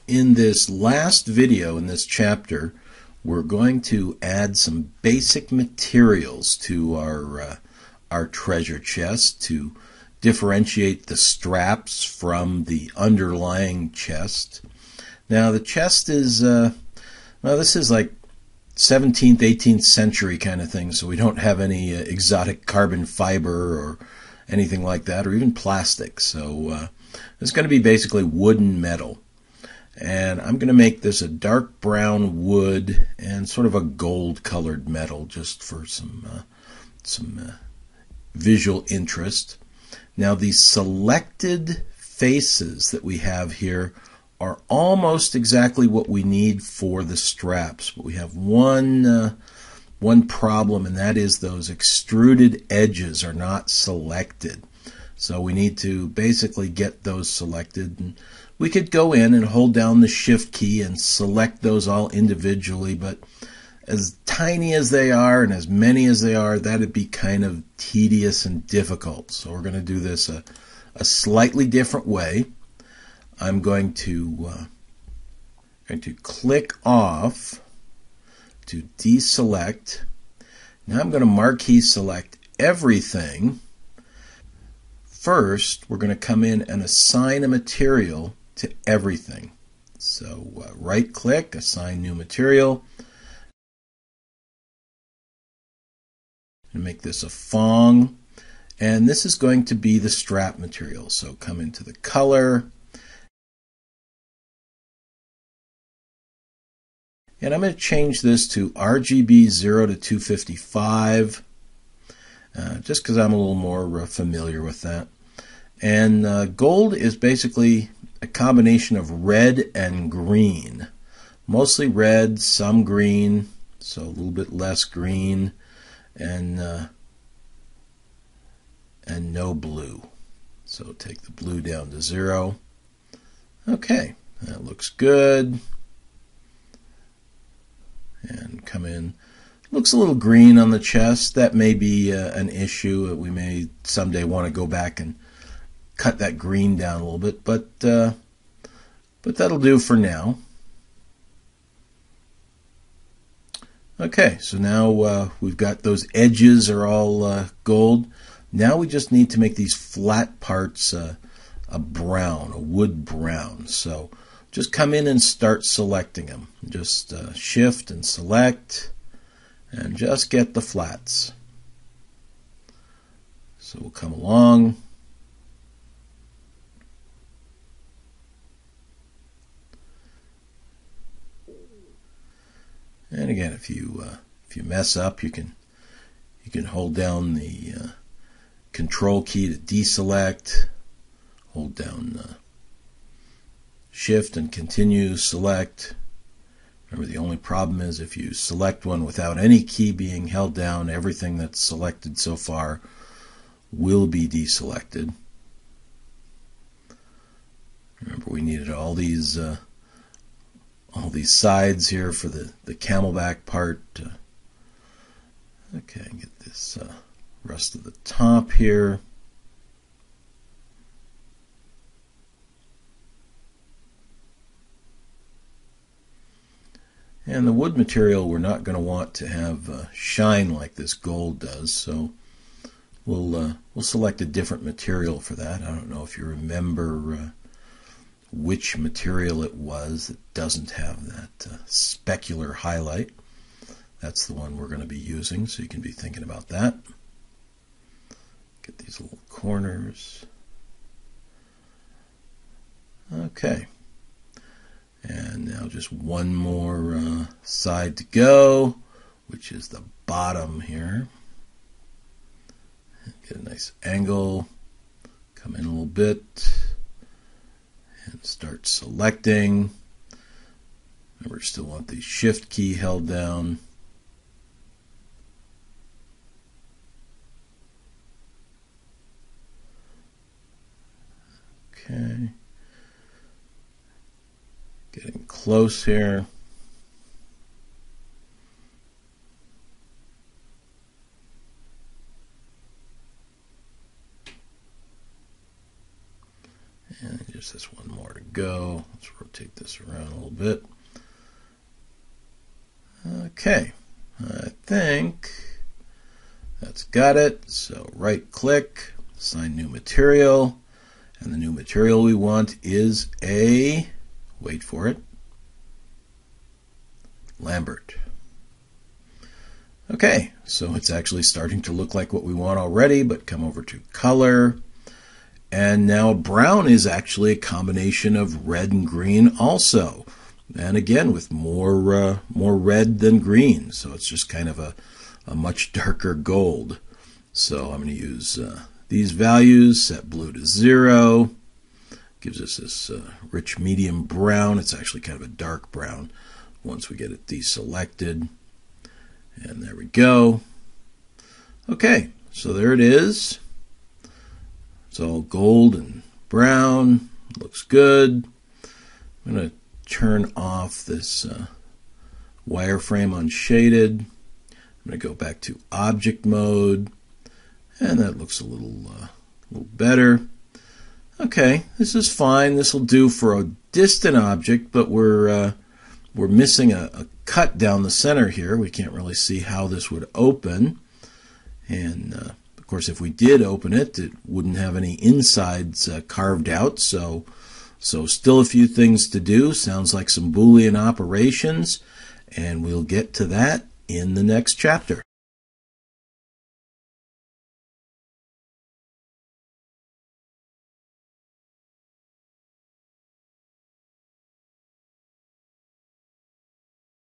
In this last video in this chapter, we're going to add some basic materials to our treasure chest to differentiate the straps from the underlying chest. Now the chest is, this is like 17th, 18th century kind of thing, so we don't have any exotic carbon fiber or anything like that, or even plastic. So it's going to be basically wood and metal. And I'm going to make this a dark brown wood and sort of a gold colored metal just for some visual interest. Now the selected faces that we have here are almost exactly what we need for the straps, but we have one problem, and that is those extruded edges are not selected. So we need to basically get those selected, and we could go in and hold down the shift key and select those all individually, but as tiny as they are and as many as they are, that'd be kind of tedious and difficult. So we're going to do this a slightly different way. I'm going to click off to deselect. Now I'm going to marquee select everything. First, we're going to come in and assign a material to everything. So right click, assign new material, and make this a thong. And this is going to be the strap material. So come into the color, and I'm going to change this to RGB 0 to 255, just because I'm a little more familiar with that. And gold is basically a combination of red and green. Mostly red, some green, so a little bit less green, and no blue. So take the blue down to 0. Okay, that looks good. And come in. Looks a little green on the chest. That may be an issue. We may someday want to go back and cut that green down a little bit, but that'll do for now. Okay, so now we've got those edges are all gold. Now we just need to make these flat parts a brown, a wood brown. So just come in and start selecting them. Just shift and select, and just get the flats. So we'll come along. And again, if you mess up, you can hold down the control key to deselect. Hold down shift and continue select. Remember, the only problem is if you select one without any key being held down, everything that's selected so far will be deselected. Remember, we needed all these sides here for the camelback part. Okay, get this rest of the top here. And the wood material we're not going to want to have shine like this gold does, so we'll select a different material for that. I don't know if you remember which material it was that doesn't have that specular highlight. That's the one we're going to be using, so you can be thinking about that. Get these little corners. Okay. And now just one more side to go, which is the bottom here. Get a nice angle, come in a little bit, and start selecting. Remember, still want the shift key held down. Okay. Getting close here. And just this one more to go. Let's rotate this around a little bit. Okay, I think that's got it. So right click, assign new material, and the new material we want is a, wait for it, Lambert. Okay, so it's actually starting to look like what we want already, but come over to color. And now brown is actually a combination of red and green also. And again, with more red than green. So it's just kind of a much darker gold. So I'm going to use these values, set blue to 0. Gives us this rich medium brown. It's actually kind of a dark brown once we get it deselected. And there we go. Okay, so there it is. It's all gold and brown. Looks good. I'm going to turn off this wireframe unshaded. I'm going to go back to object mode. And that looks a little better. Okay, this is fine. This will do for a distant object, but we're missing a cut down the center here. We can't really see how this would open. And of course, if we did open it, it wouldn't have any insides carved out. So still a few things to do. Sounds like some Boolean operations. And we'll get to that in the next chapter.